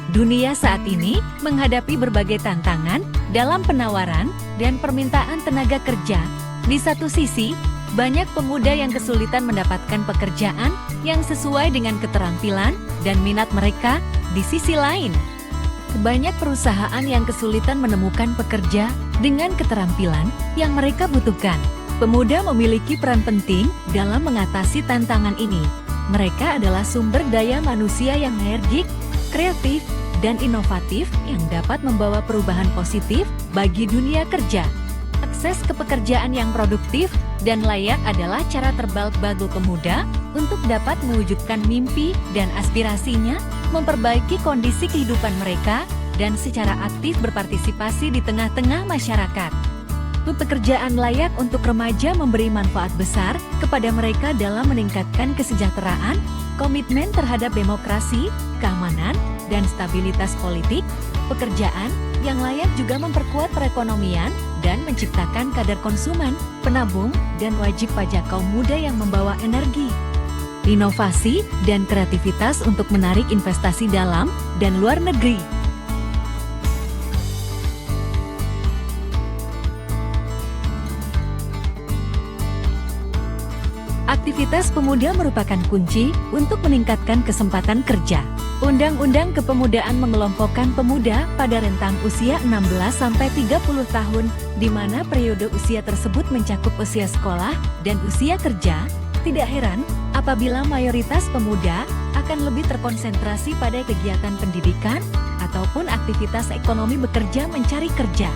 Dunia saat ini menghadapi berbagai tantangan dalam penawaran dan permintaan tenaga kerja. Di satu sisi, banyak pemuda yang kesulitan mendapatkan pekerjaan yang sesuai dengan keterampilan dan minat mereka. Di sisi lain, banyak perusahaan yang kesulitan menemukan pekerja dengan keterampilan yang mereka butuhkan. Pemuda memiliki peran penting dalam mengatasi tantangan ini. Mereka adalah sumber daya manusia yang energik, kreatif, dan inovatif yang dapat membawa perubahan positif bagi dunia kerja. Akses ke pekerjaan yang produktif dan layak adalah cara terbaik bagi pemuda untuk dapat mewujudkan mimpi dan aspirasinya, memperbaiki kondisi kehidupan mereka, dan secara aktif berpartisipasi di tengah-tengah masyarakat. Pekerjaan layak untuk remaja memberi manfaat besar kepada mereka dalam meningkatkan kesejahteraan, komitmen terhadap demokrasi, keamanan, dan stabilitas politik. Pekerjaan yang layak juga memperkuat perekonomian dan menciptakan kadar konsumen, penabung, dan wajib pajak kaum muda yang membawa energi, inovasi, dan kreativitas untuk menarik investasi dalam dan luar negeri. Aktivitas pemuda merupakan kunci untuk meningkatkan kesempatan kerja. Undang-Undang Kepemudaan mengelompokkan pemuda pada rentang usia 16-30 tahun, di mana periode usia tersebut mencakup usia sekolah dan usia kerja. Tidak heran apabila mayoritas pemuda akan lebih terkonsentrasi pada kegiatan pendidikan ataupun aktivitas ekonomi bekerja mencari kerja.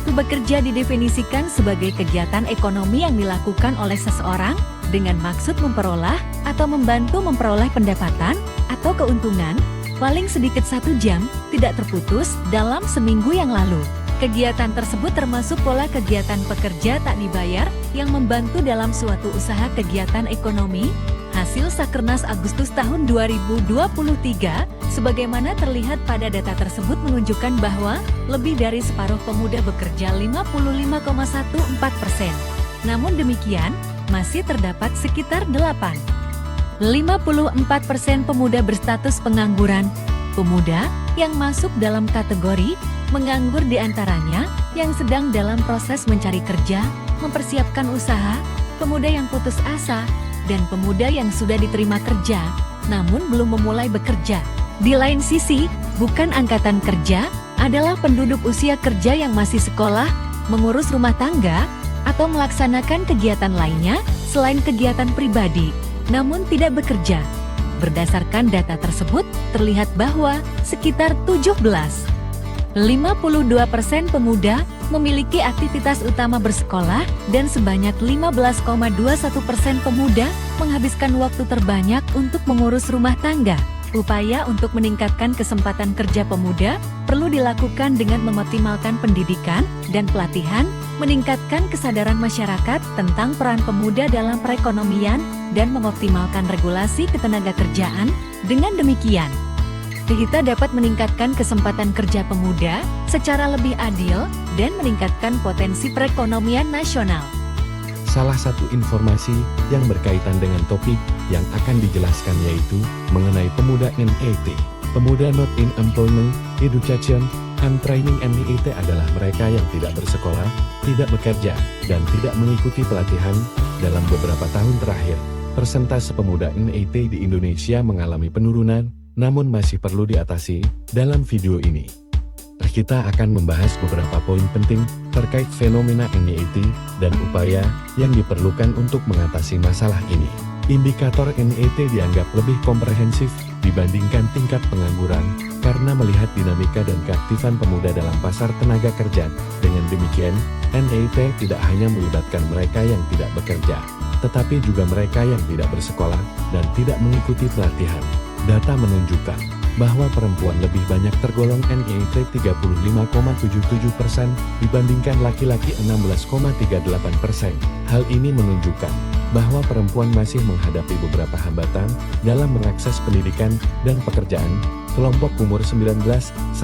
Bekerja didefinisikan sebagai kegiatan ekonomi yang dilakukan oleh seseorang dengan maksud memperoleh atau membantu memperoleh pendapatan atau keuntungan paling sedikit 1 jam, tidak terputus dalam seminggu yang lalu. Kegiatan tersebut termasuk pola kegiatan pekerja tak dibayar yang membantu dalam suatu usaha kegiatan ekonomi. Hasil Sakernas Agustus tahun 2023, sebagaimana terlihat pada data tersebut menunjukkan bahwa lebih dari separuh pemuda bekerja 55,14%. Namun demikian, masih terdapat sekitar 54% pemuda berstatus pengangguran. Pemuda yang masuk dalam kategori menganggur diantaranya yang sedang dalam proses mencari kerja, mempersiapkan usaha, pemuda yang putus asa, dan pemuda yang sudah diterima kerja, namun belum memulai bekerja. Di lain sisi, bukan angkatan kerja adalah penduduk usia kerja yang masih sekolah, mengurus rumah tangga, atau melaksanakan kegiatan lainnya selain kegiatan pribadi, namun tidak bekerja. Berdasarkan data tersebut, terlihat bahwa sekitar 52% pemuda memiliki aktivitas utama bersekolah dan sebanyak 15,21% pemuda menghabiskan waktu terbanyak untuk mengurus rumah tangga. Upaya untuk meningkatkan kesempatan kerja pemuda perlu dilakukan dengan mengoptimalkan pendidikan dan pelatihan, meningkatkan kesadaran masyarakat tentang peran pemuda dalam perekonomian, dan mengoptimalkan regulasi ketenagakerjaan. Dengan demikian, kita dapat meningkatkan kesempatan kerja pemuda secara lebih adil dan meningkatkan potensi perekonomian nasional. Salah satu informasi yang berkaitan dengan topik yang akan dijelaskan yaitu mengenai pemuda NEET. Pemuda Not in Employment, Education, and Training NEET adalah mereka yang tidak bersekolah, tidak bekerja, dan tidak mengikuti pelatihan. Dalam beberapa tahun terakhir, persentase pemuda NEET di Indonesia mengalami penurunan, namun masih perlu diatasi. Dalam video ini, kita akan membahas beberapa poin penting terkait fenomena NEET dan upaya yang diperlukan untuk mengatasi masalah ini. Indikator NEET dianggap lebih komprehensif dibandingkan tingkat pengangguran karena melihat dinamika dan keaktifan pemuda dalam pasar tenaga kerja. Dengan demikian, NEET tidak hanya melibatkan mereka yang tidak bekerja, tetapi juga mereka yang tidak bersekolah dan tidak mengikuti pelatihan. Data menunjukkan bahwa perempuan lebih banyak tergolong NEET 35,77% dibandingkan laki-laki 16,38%. Hal ini menunjukkan bahwa perempuan masih menghadapi beberapa hambatan dalam mengakses pendidikan dan pekerjaan. Kelompok umur 19-24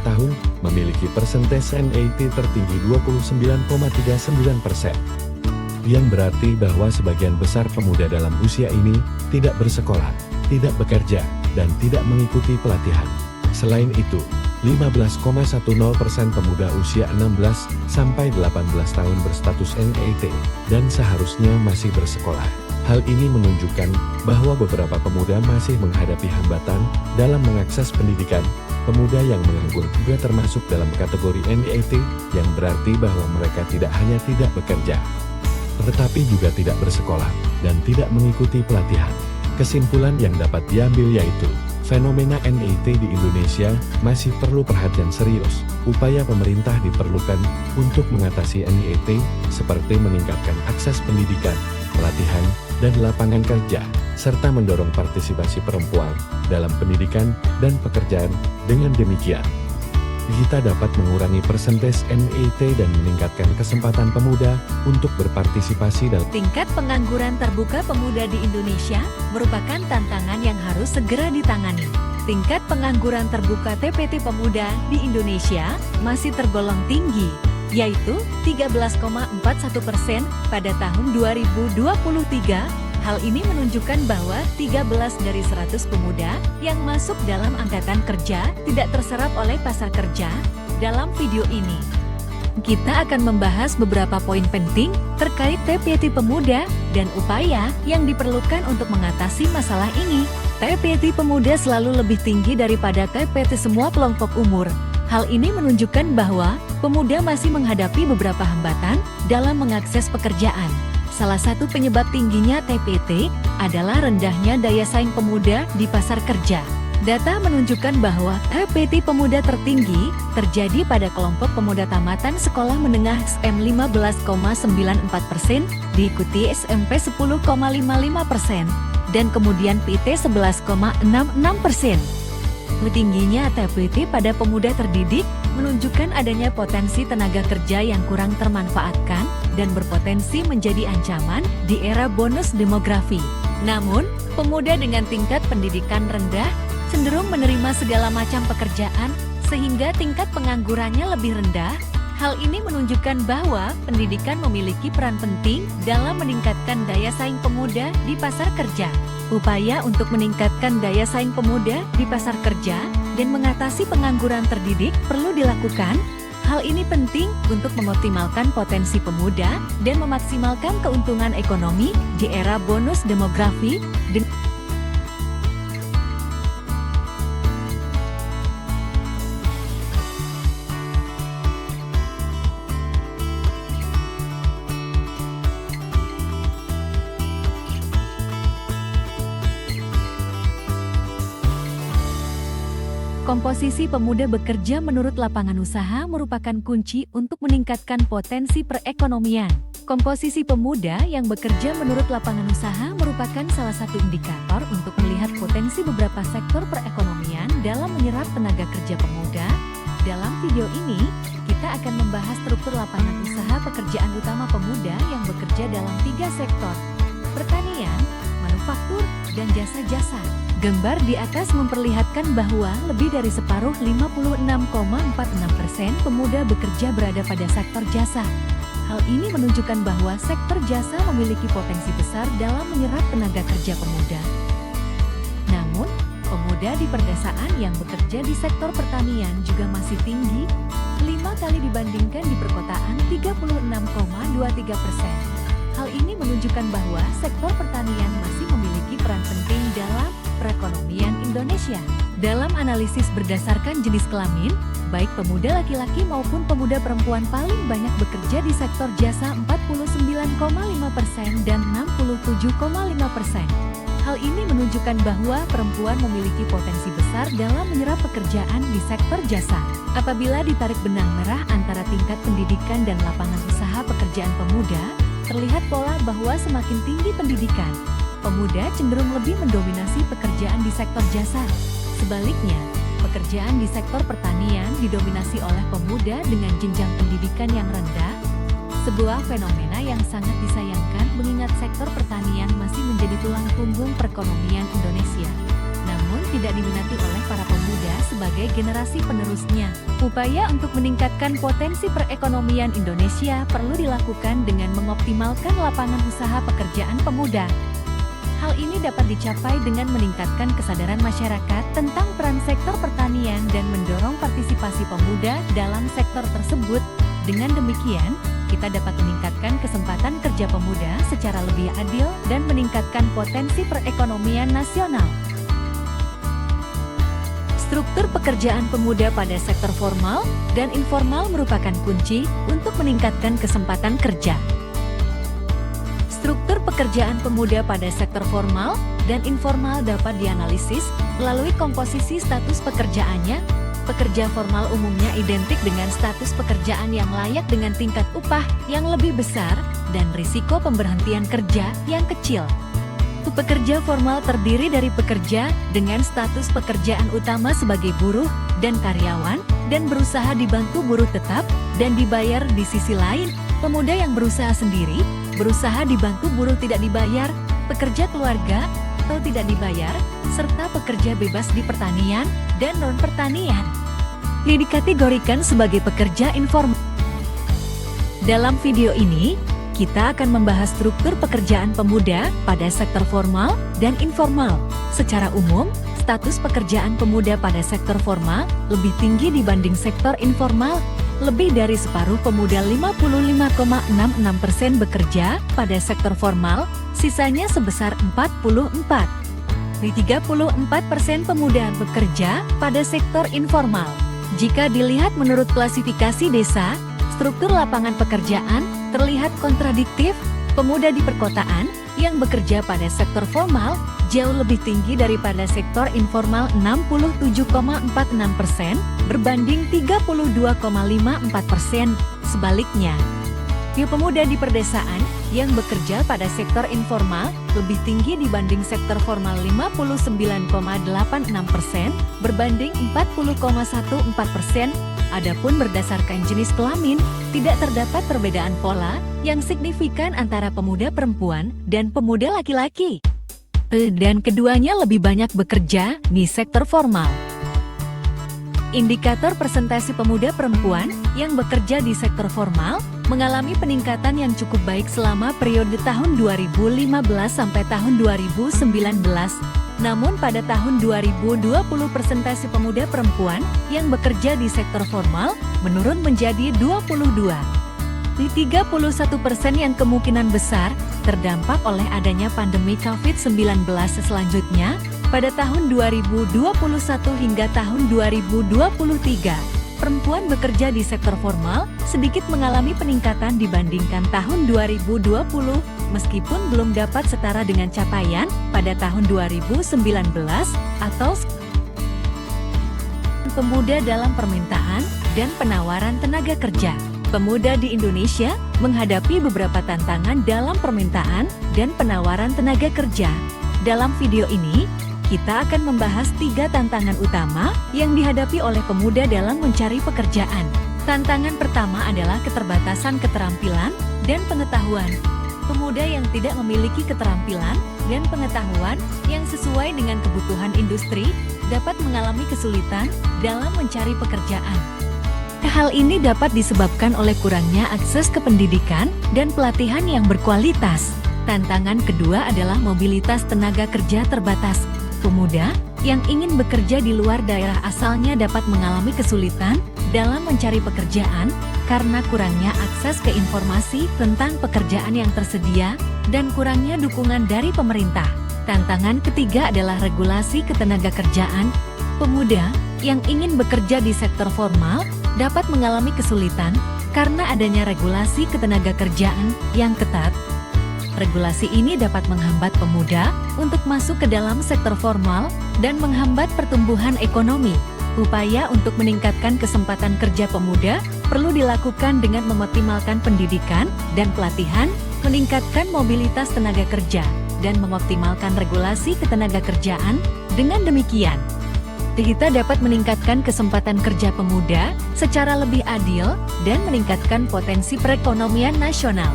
tahun memiliki persentase NEET tertinggi 29,39%. Yang berarti bahwa sebagian besar pemuda dalam usia ini tidak bersekolah, tidak bekerja, dan tidak mengikuti pelatihan. Selain itu, 15,10% pemuda usia 16 sampai 18 tahun berstatus NEET dan seharusnya masih bersekolah. Hal ini menunjukkan bahwa beberapa pemuda masih menghadapi hambatan dalam mengakses pendidikan. Pemuda yang menganggur juga termasuk dalam kategori NEET, yang berarti bahwa mereka tidak hanya tidak bekerja, tetapi juga tidak bersekolah dan tidak mengikuti pelatihan. Kesimpulan yang dapat diambil yaitu, fenomena NEET di Indonesia masih perlu perhatian serius. Upaya pemerintah diperlukan untuk mengatasi NEET, seperti meningkatkan akses pendidikan, pelatihan, dan lapangan kerja, serta mendorong partisipasi perempuan dalam pendidikan dan pekerjaan. Dengan demikian, kita dapat mengurangi persentase NEET dan meningkatkan kesempatan pemuda untuk berpartisipasi dalam Tingkat pengangguran terbuka pemuda di Indonesia merupakan tantangan yang harus segera ditangani. Tingkat pengangguran terbuka TPT pemuda di Indonesia masih tergolong tinggi, yaitu 13,41% pada tahun 2023. Hal ini menunjukkan bahwa 13 dari 100 pemuda yang masuk dalam angkatan kerja tidak terserap oleh pasar kerja. Dalam video ini, kita akan membahas beberapa poin penting terkait TPT pemuda dan upaya yang diperlukan untuk mengatasi masalah ini. TPT pemuda selalu lebih tinggi daripada TPT semua kelompok umur. Hal ini menunjukkan bahwa pemuda masih menghadapi beberapa hambatan dalam mengakses pekerjaan. Salah satu penyebab tingginya TPT adalah rendahnya daya saing pemuda di pasar kerja. Data menunjukkan bahwa TPT pemuda tertinggi terjadi pada kelompok pemuda tamatan sekolah menengah SM 15,94%, diikuti SMP 10,55%, dan kemudian PT 11,66%. Tingginya TPT pada pemuda terdidik menunjukkan adanya potensi tenaga kerja yang kurang termanfaatkan dan berpotensi menjadi ancaman di era bonus demografi. Namun, pemuda dengan tingkat pendidikan rendah cenderung menerima segala macam pekerjaan sehingga tingkat penganggurannya lebih rendah. Hal ini menunjukkan bahwa pendidikan memiliki peran penting dalam meningkatkan daya saing pemuda di pasar kerja. Upaya untuk meningkatkan daya saing pemuda di pasar kerja dan mengatasi pengangguran terdidik perlu dilakukan. Hal ini penting untuk mengoptimalkan potensi pemuda dan memaksimalkan keuntungan ekonomi di era bonus demografi. Komposisi pemuda bekerja menurut lapangan usaha merupakan kunci untuk meningkatkan potensi perekonomian. Komposisi pemuda yang bekerja menurut lapangan usaha merupakan salah satu indikator untuk melihat potensi beberapa sektor perekonomian dalam menyerap tenaga kerja pemuda. Dalam video ini, kita akan membahas struktur lapangan usaha pekerjaan utama pemuda yang bekerja dalam 3 sektor: pertanian, manufaktur, dan jasa-jasa. Gambar di atas memperlihatkan bahwa lebih dari separuh 56,46% pemuda bekerja berada pada sektor jasa. Hal ini menunjukkan bahwa sektor jasa memiliki potensi besar dalam menyerap tenaga kerja pemuda. Namun, pemuda di perdesaan yang bekerja di sektor pertanian juga masih tinggi, 5 kali dibandingkan di perkotaan 36,23%. Hal ini menunjukkan bahwa sektor pertanian masih memiliki peran penting dalam perekonomian Indonesia. Dalam analisis berdasarkan jenis kelamin, baik pemuda laki-laki maupun pemuda perempuan paling banyak bekerja di sektor jasa 49,5% dan 67,5%. Hal ini menunjukkan bahwa perempuan memiliki potensi besar dalam menyerap pekerjaan di sektor jasa. Apabila ditarik benang merah antara tingkat pendidikan dan lapangan usaha pekerjaan pemuda, terlihat pola bahwa semakin tinggi pendidikan, pemuda cenderung lebih mendominasi pekerjaan di sektor jasa. Sebaliknya, pekerjaan di sektor pertanian didominasi oleh pemuda dengan jenjang pendidikan yang rendah. Sebuah fenomena yang sangat disayangkan mengingat sektor pertanian masih menjadi tulang punggung perekonomian Indonesia, namun tidak diminati oleh para pemuda sebagai generasi penerusnya. Upaya untuk meningkatkan potensi perekonomian Indonesia perlu dilakukan dengan mengoptimalkan lapangan usaha pekerjaan pemuda. Hal ini dapat dicapai dengan meningkatkan kesadaran masyarakat tentang peran sektor pertanian dan mendorong partisipasi pemuda dalam sektor tersebut. Dengan demikian, kita dapat meningkatkan kesempatan kerja pemuda secara lebih adil dan meningkatkan potensi perekonomian nasional. Struktur pekerjaan pemuda pada sektor formal dan informal merupakan kunci untuk meningkatkan kesempatan kerja. Struktur pekerjaan pemuda pada sektor formal dan informal dapat dianalisis melalui komposisi status pekerjaannya. Pekerja formal umumnya identik dengan status pekerjaan yang layak dengan tingkat upah yang lebih besar dan risiko pemberhentian kerja yang kecil. Pekerja formal terdiri dari pekerja dengan status pekerjaan utama sebagai buruh dan karyawan dan berusaha dibantu buruh tetap dan dibayar. Di sisi lain, pemuda yang berusaha sendiri, berusaha dibantu buruh tidak dibayar, pekerja keluarga atau tidak dibayar, serta pekerja bebas di pertanian dan non-pertanian. Dikategorikan sebagai pekerja informal. Dalam video ini, kita akan membahas struktur pekerjaan pemuda pada sektor formal dan informal. Secara umum, status pekerjaan pemuda pada sektor formal lebih tinggi dibanding sektor informal. Lebih dari separuh pemuda 55,66% bekerja pada sektor formal, sisanya sebesar 34% pemuda bekerja pada sektor informal. Jika dilihat menurut klasifikasi desa, struktur lapangan pekerjaan terlihat kontradiktif. Pemuda di perkotaan yang bekerja pada sektor formal jauh lebih tinggi daripada sektor informal 67,46% berbanding 32,54%. Sebaliknya, pemuda di perdesaan yang bekerja pada sektor informal lebih tinggi dibanding sektor formal 59,86% berbanding 40,14%. Adapun berdasarkan jenis kelamin, tidak terdapat perbedaan pola yang signifikan antara pemuda perempuan dan pemuda laki-laki. Dan keduanya lebih banyak bekerja di sektor formal. Indikator persentase pemuda perempuan yang bekerja di sektor formal mengalami peningkatan yang cukup baik selama periode tahun 2015 sampai tahun 2019. Namun pada tahun 2020 persentase pemuda perempuan yang bekerja di sektor formal menurun menjadi 31% yang kemungkinan besar terdampak oleh adanya pandemi COVID-19. Selanjutnya, pada tahun 2021 hingga tahun 2023, perempuan bekerja di sektor formal sedikit mengalami peningkatan dibandingkan tahun 2020, meskipun belum dapat setara dengan capaian pada tahun 2019 atau pemuda dalam permintaan dan penawaran tenaga kerja. Pemuda di Indonesia menghadapi beberapa tantangan dalam permintaan dan penawaran tenaga kerja. Dalam video ini, kita akan membahas 3 tantangan utama yang dihadapi oleh pemuda dalam mencari pekerjaan. Tantangan pertama adalah keterbatasan keterampilan dan pengetahuan. Pemuda yang tidak memiliki keterampilan dan pengetahuan yang sesuai dengan kebutuhan industri dapat mengalami kesulitan dalam mencari pekerjaan. Hal ini dapat disebabkan oleh kurangnya akses ke pendidikan dan pelatihan yang berkualitas. Tantangan kedua adalah mobilitas tenaga kerja terbatas. Pemuda yang ingin bekerja di luar daerah asalnya dapat mengalami kesulitan dalam mencari pekerjaan karena kurangnya akses ke informasi tentang pekerjaan yang tersedia dan kurangnya dukungan dari pemerintah. Tantangan ketiga adalah regulasi ketenaga kerjaan. Pemuda yang ingin bekerja di sektor formal dapat mengalami kesulitan karena adanya regulasi ketenaga kerjaan yang ketat. Regulasi ini dapat menghambat pemuda untuk masuk ke dalam sektor formal dan menghambat pertumbuhan ekonomi. Upaya untuk meningkatkan kesempatan kerja pemuda perlu dilakukan dengan mengoptimalkan pendidikan dan pelatihan, meningkatkan mobilitas tenaga kerja, dan mengoptimalkan regulasi ketenaga kerjaan. Dengan demikian, kita dapat meningkatkan kesempatan kerja pemuda secara lebih adil dan meningkatkan potensi perekonomian nasional.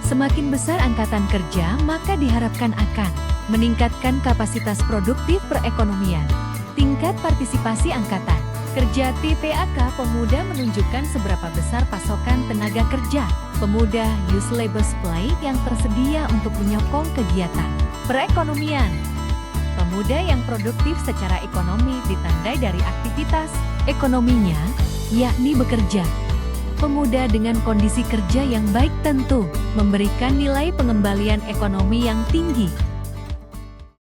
Semakin besar angkatan kerja, maka diharapkan akan meningkatkan kapasitas produktif perekonomian. Tingkat partisipasi angkatan Kerja TTAK pemuda menunjukkan seberapa besar pasokan tenaga kerja pemuda youth labor supply yang tersedia untuk menyokong kegiatan perekonomian. Pemuda yang produktif secara ekonomi ditandai dari aktivitas ekonominya, yakni bekerja. Pemuda dengan kondisi kerja yang baik tentu memberikan nilai pengembalian ekonomi yang tinggi